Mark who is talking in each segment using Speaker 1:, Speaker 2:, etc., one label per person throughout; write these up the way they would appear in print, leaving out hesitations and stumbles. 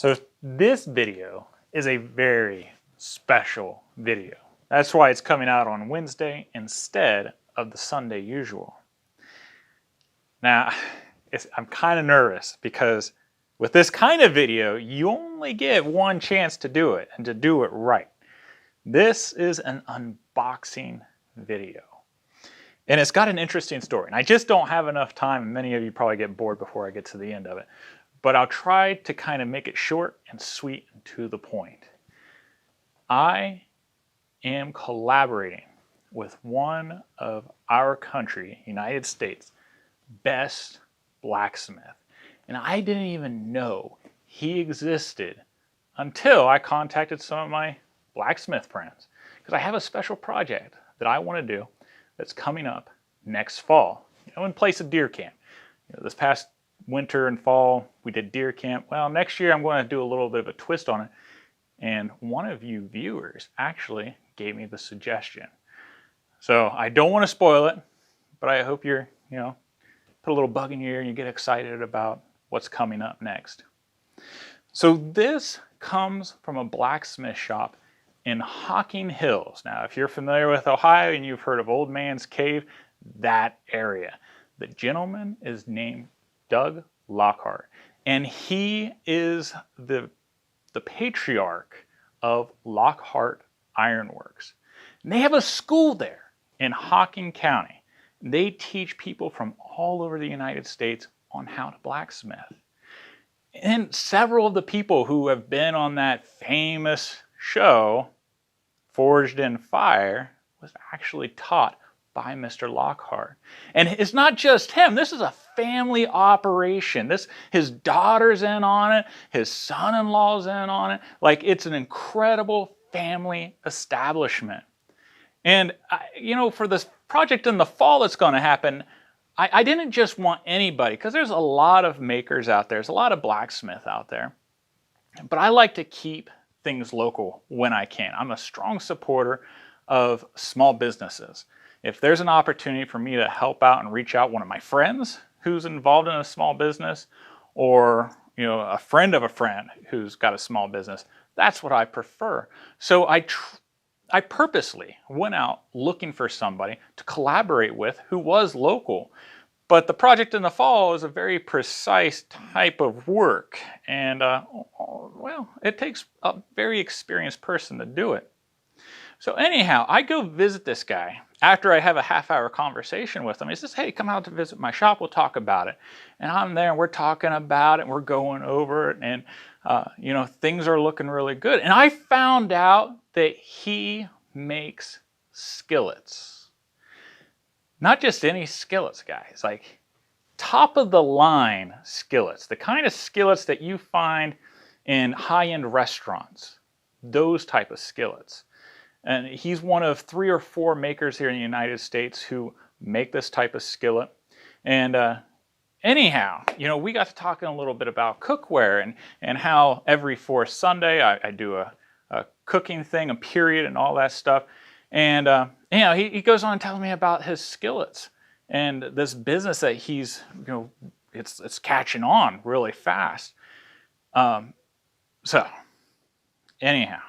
Speaker 1: So this video is a very special video. That's why it's coming out on Wednesday instead of the Sunday usual. Now, I'm kind of nervous because with this kind of video, you only get one chance to do it and to do it right. This is an unboxing video. And it's got an interesting story. And I just don't have enough time, and many of you probably get bored before I get to the end of it. But I'll try to kind of make it short and sweet and to the point. I am collaborating with one of our country, United States, best blacksmith. And I didn't even know he existed until I contacted some of my blacksmith friends. Because I have a special project that I want to do that's coming up next fall, in place of deer camp. This past winter and fall, we did deer camp. Well, next year I'm going to do a little bit of a twist on it. And one of you viewers actually gave me the suggestion. So I don't want to spoil it, but I hope you're, put a little bug in your ear and you get excited about what's coming up next. So this comes from a blacksmith shop in Hocking Hills. Now, if you're familiar with Ohio and you've heard of Old Man's Cave, that area. The gentleman is named Doug Lockhart, and he is the patriarch of Lockhart Ironworks. And they have a school there in Hocking County. They teach people from all over the United States on how to blacksmith. And several of the people who have been on that famous show, Forged in Fire, was actually taught by Mr. Lockhart. And it's not just him. This is a family operation. His daughter's in on it. His son-in-law's in on it. Like, it's an incredible family establishment. And, for this project in the fall that's going to happen, I didn't just want anybody, because there's a lot of makers out there. There's a lot of blacksmith out there. But I like to keep things local when I can. I'm a strong supporter of small businesses. If there's an opportunity for me to help out and reach out one of my friends who's involved in a small business, or a friend of a friend who's got a small business, that's what I prefer. So I purposely went out looking for somebody to collaborate with who was local. But the project in the fall is a very precise type of work. And, it takes a very experienced person to do it. So anyhow, I go visit this guy after I have a half-hour conversation with him. He says, hey, come out to visit my shop. We'll talk about it. And I'm there and we're talking about it. And we're going over it. And, things are looking really good. And I found out that he makes skillets. Not just any skillets, guys. Like top-of-the-line skillets. The kind of skillets that you find in high-end restaurants. Those type of skillets. And he's one of 3 or 4 makers here in the United States who make this type of skillet. And anyhow, we got to talking a little bit about cookware and how every fourth Sunday I do a cooking thing, a period, and all that stuff. And he goes on telling me about his skillets and this business that he's, it's catching on really fast. So anyhow.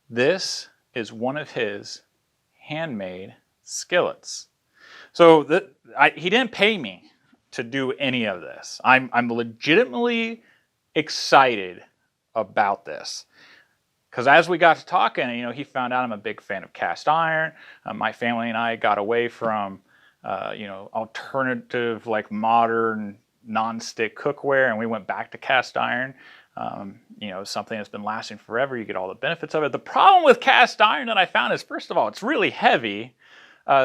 Speaker 1: This is one of his handmade skillets. So he didn't pay me to do any of this. I'm legitimately excited about this. Because as we got to talking, he found out I'm a big fan of cast iron. My family and I got away from, alternative, like modern, non-stick cookware, and we went back to cast iron. Something that's been lasting forever. You get all the benefits of it. The problem with cast iron that I found is, first of all, it's really heavy.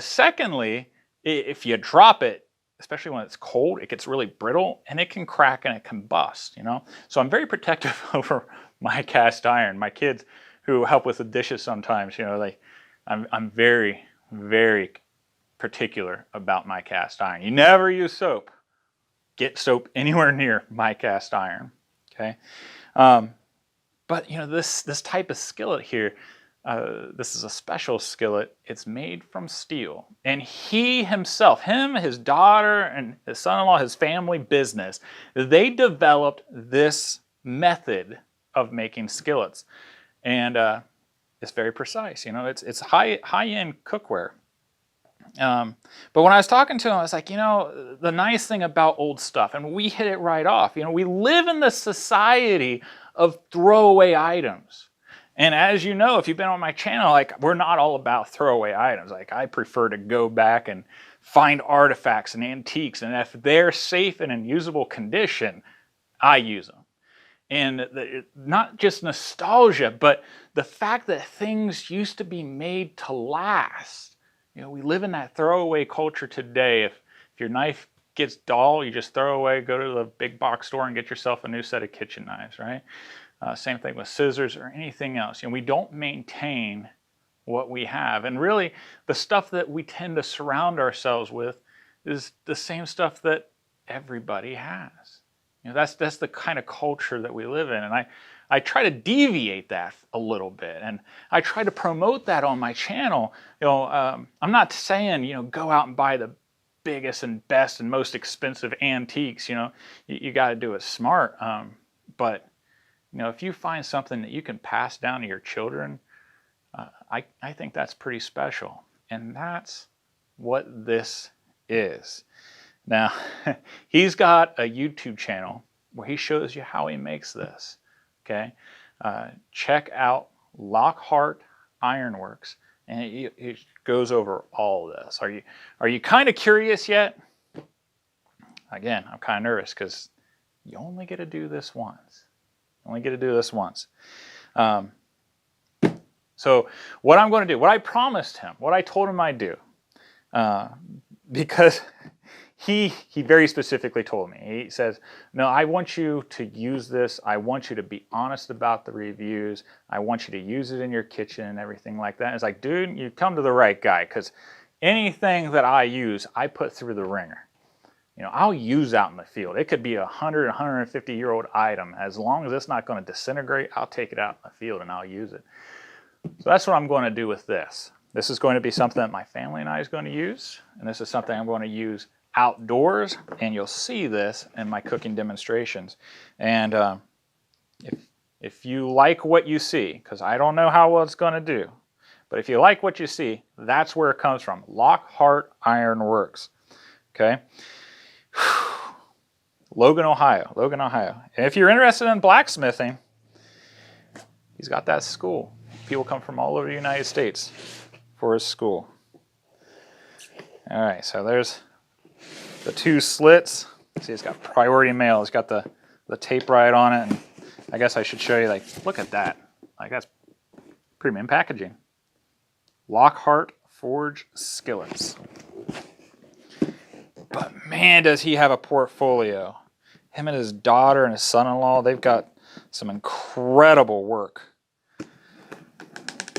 Speaker 1: Secondly, if you drop it, especially when it's cold, it gets really brittle and it can crack and it can bust, So I'm very protective over my cast iron. My kids who help with the dishes sometimes, I'm very, very particular about my cast iron. You never use soap. Get soap anywhere near my cast iron. Okay, but this type of skillet here, this is a special skillet. It's made from steel, and he himself, his daughter, and his son-in-law, his family business, they developed this method of making skillets. And it's very precise. You know, it's high-end cookware. But when I was talking to him, I was like, you know, the nice thing about old stuff, and we hit it right off, you know, we live in the society of throwaway items. And as you know, if you've been on my channel, like, we're not all about throwaway items. Like, I prefer to go back and find artifacts and antiques, and if they're safe and in usable condition, I use them. And not just nostalgia, but the fact that things used to be made to last. You know, we live in that throwaway culture today. If your knife gets dull, you just throw away, go to the big box store and get yourself a new set of kitchen knives, right? Same thing with scissors or anything else. You know, we don't maintain what we have. And really, the stuff that we tend to surround ourselves with is the same stuff that everybody has. You know, that's the kind of culture that we live in. And I try to deviate that a little bit. And I try to promote that on my channel. You know, I'm not saying, you know, go out and buy the biggest and best and most expensive antiques. You know, you got to do it smart. But, you know, if you find something that you can pass down to your children, I think that's pretty special. And that's what this is. Now, he's got a YouTube channel where he shows you how he makes this, okay? Check out Lockhart Ironworks, and it goes over all of this. Are you kind of curious yet? Again, I'm kind of nervous because you only get to do this once. You only get to do this once. So what I'm going to do, what I promised him, what I told him I'd do, because he very specifically told me, he says, no, I want you to use this. I want you to be honest about the reviews. I want you to use it in your kitchen and everything like that. And it's like, dude, you come to the right guy, because anything that I use, I put through the ringer. You know, I'll use out in the field. It could be 100, 150-year-old item. As long as it's not going to disintegrate, I'll take it out in the field and I'll use it. So that's what I'm going to do with this. This is going to be something that my family and I is going to use, and this is something I'm going to use outdoors, and you'll see this in my cooking demonstrations. And if you like what you see, because I don't know how well it's going to do, but if you like what you see, that's where it comes from. Lockhart Ironworks. Okay? Logan, Ohio. Logan, Ohio. And if you're interested in blacksmithing, he's got that school. People come from all over the United States for his school. All right, so there's the two slits. See, it's got priority mail. It's got the tape right on it. And I guess I should show you, like, look at that. Like, that's premium packaging. Lockhart Forge skillets. But man, does he have a portfolio. Him and his daughter and his son-in-law, they've got some incredible work.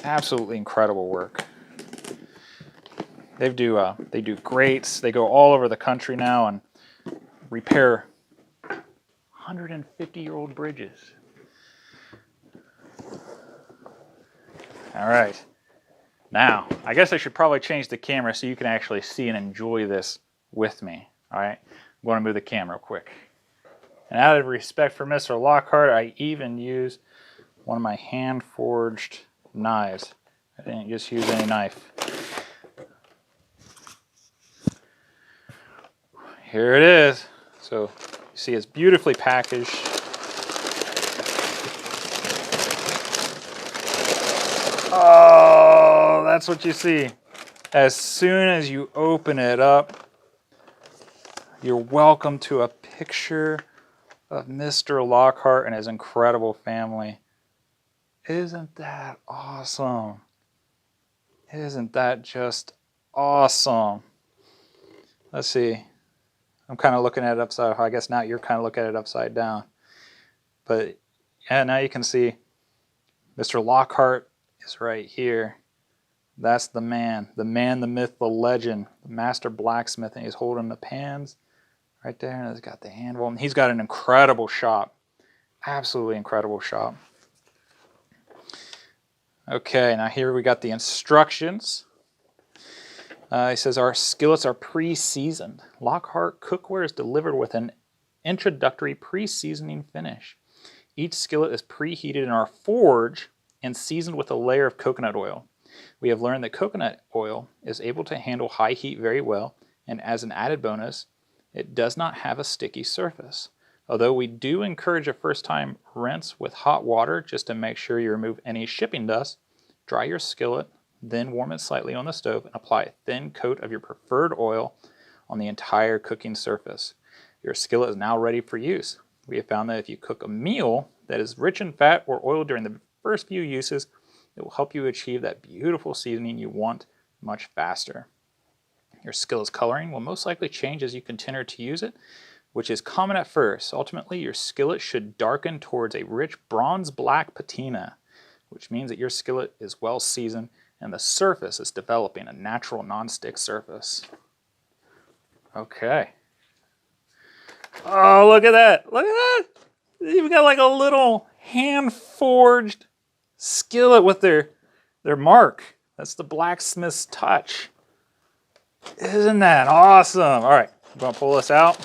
Speaker 1: Absolutely incredible work. They do grates. They go all over the country now and repair 150-year-old bridges. All right. Now, I guess I should probably change the camera so you can actually see and enjoy this with me. All right. I'm going to move the camera real quick. And out of respect for Mr. Lockhart, I even used one of my hand-forged knives. I didn't just use any knife. Here it is. So you see it's beautifully packaged. Oh, that's what you see. As soon as you open it up, you're welcome to a picture of Mr. Lockhart and his incredible family. Isn't that awesome? Isn't that just awesome? Let's see. I'm kind of looking at it upside. I guess now you're kind of looking at it upside down. But yeah, now you can see Mr. Lockhart is right here. That's the man, the myth, the legend, the master blacksmith, and he's holding the pans right there, and he's got the handle. And he's got an incredible shop, absolutely incredible shop. Okay, now here we got the instructions. He says our skillets are pre-seasoned. Lockhart cookware is delivered with an introductory pre-seasoning finish. Each skillet is preheated in our forge and seasoned with a layer of coconut oil. We have learned that coconut oil is able to handle high heat very well, and as an added bonus, it does not have a sticky surface. Although we do encourage a first-time rinse with hot water just to make sure you remove any shipping dust, dry your skillet, then warm it slightly on the stove and apply a thin coat of your preferred oil on the entire cooking surface. Your skillet is now ready for use. We have found that if you cook a meal that is rich in fat or oil during the first few uses, it will help you achieve that beautiful seasoning you want much faster. Your skillet's coloring will most likely change as you continue to use it, which is common at first. Ultimately, your skillet should darken towards a rich bronze black patina, which means that your skillet is well seasoned and the surface is developing a natural non-stick surface. Okay. Oh, look at that. Look at that. You've got like a little hand-forged skillet with their mark. That's the blacksmith's touch. Isn't that awesome? All right, I'm going to pull this out.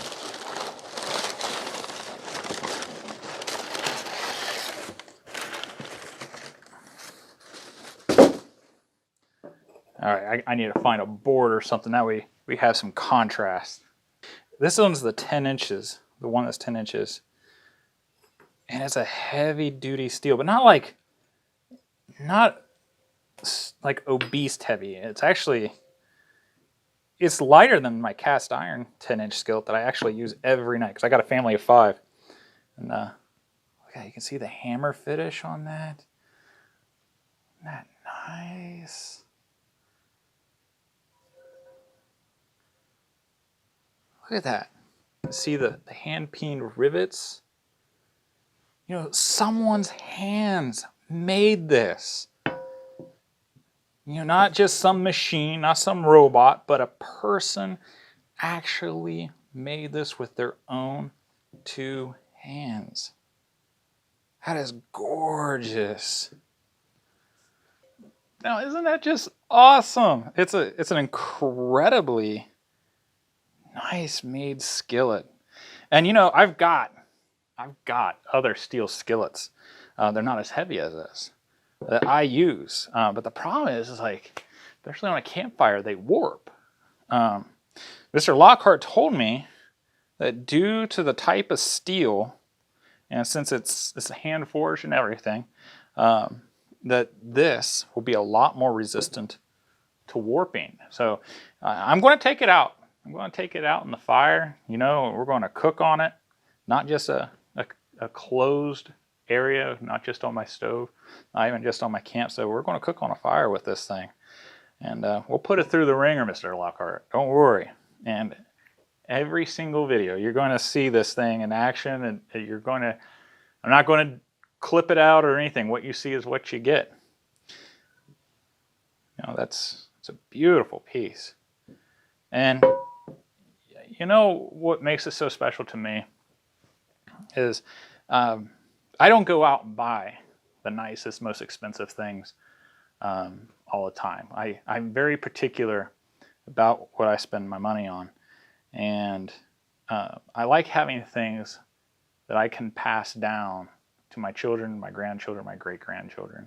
Speaker 1: All right, I need to find a board or something. That way we have some contrast. This one's the 10 inches, the one that's 10 inches. And it's a heavy duty steel, but not like obese heavy. It's lighter than my cast iron 10-inch skillet that I actually use every night because I got a family of 5. And okay, you can see the hammer finish on that. Isn't that nice? Look at that. See the hand-peened rivets? You know, someone's hands made this. You know, not just some machine, not some robot, but a person actually made this with their own 2 hands. That is gorgeous. Now, isn't that just awesome? It's an incredibly nice made skillet. And you know, I've got other steel skillets. They're not as heavy as this that I use. But the problem is like, especially on a campfire, they warp. Mr. Lockhart told me that due to the type of steel, and since it's a hand forged and everything, that this will be a lot more resistant to warping. So I'm going to take it out. I'm going to take it out in the fire. You know, we're going to cook on it, not just a closed area, not just on my stove, not even just on my camp stove. We're going to cook on a fire with this thing. And we'll put it through the ringer, Mr. Lockhart. Don't worry. And every single video, you're going to see this thing in action, and I'm not going to clip it out or anything. What you see is what you get. You know, it's a beautiful piece. And you know what makes it so special to me is I don't go out and buy the nicest, most expensive things all the time. I'm very particular about what I spend my money on. And I like having things that I can pass down to my children, my grandchildren, my great-grandchildren.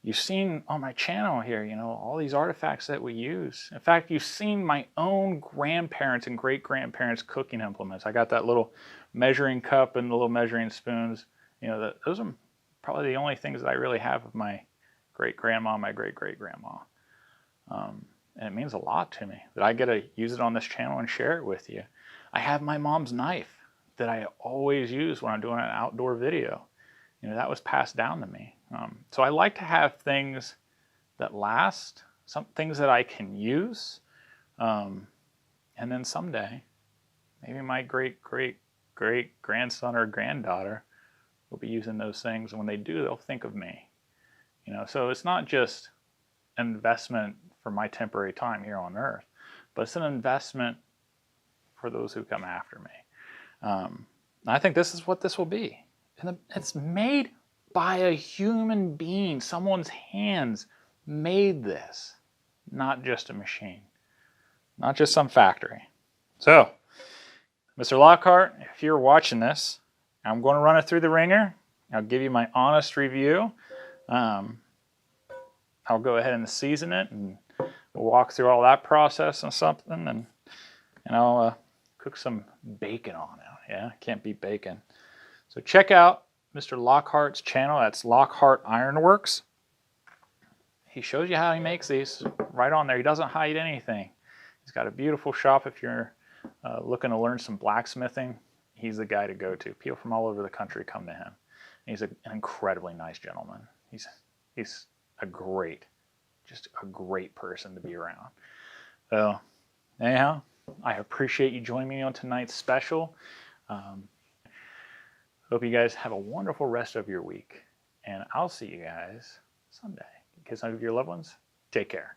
Speaker 1: You've seen on my channel here, you know, all these artifacts that we use. In fact, you've seen my own grandparents and great-grandparents' cooking implements. I got that little measuring cup and the little measuring spoons. You know, those are probably the only things that I really have of my great-grandma, my great-great-grandma. And it means a lot to me that I get to use it on this channel and share it with you. I have my mom's knife that I always use when I'm doing an outdoor video. You know, that was passed down to me. So I like to have things that last, some things that I can use. And then someday, maybe my great-great-great-grandson or granddaughter will be using those things. And when they do, they'll think of me. You know, so it's not just an investment for my temporary time here on Earth, but it's an investment for those who come after me. I think this is what this will be. And it's made by a human being. Someone's hands made this, not just a machine, not just some factory. So, Mr. Lockhart, if you're watching this, I'm going to run it through the ringer. I'll give you my honest review. I'll go ahead and season it, and we'll walk through all that process and something, and I'll cook some bacon on it. Yeah, can't beat bacon. So check out Mr. Lockhart's channel. That's Lockhart Ironworks. He shows you how he makes these right on there. He doesn't hide anything. He's got a beautiful shop if you're looking to learn some blacksmithing. He's the guy to go to. People from all over the country come to him. He's an incredibly nice gentleman. He's just a great person to be around. So anyhow, I appreciate you joining me on tonight's special. Hope you guys have a wonderful rest of your week. And I'll see you guys Sunday. Kiss some of your loved ones. Take care.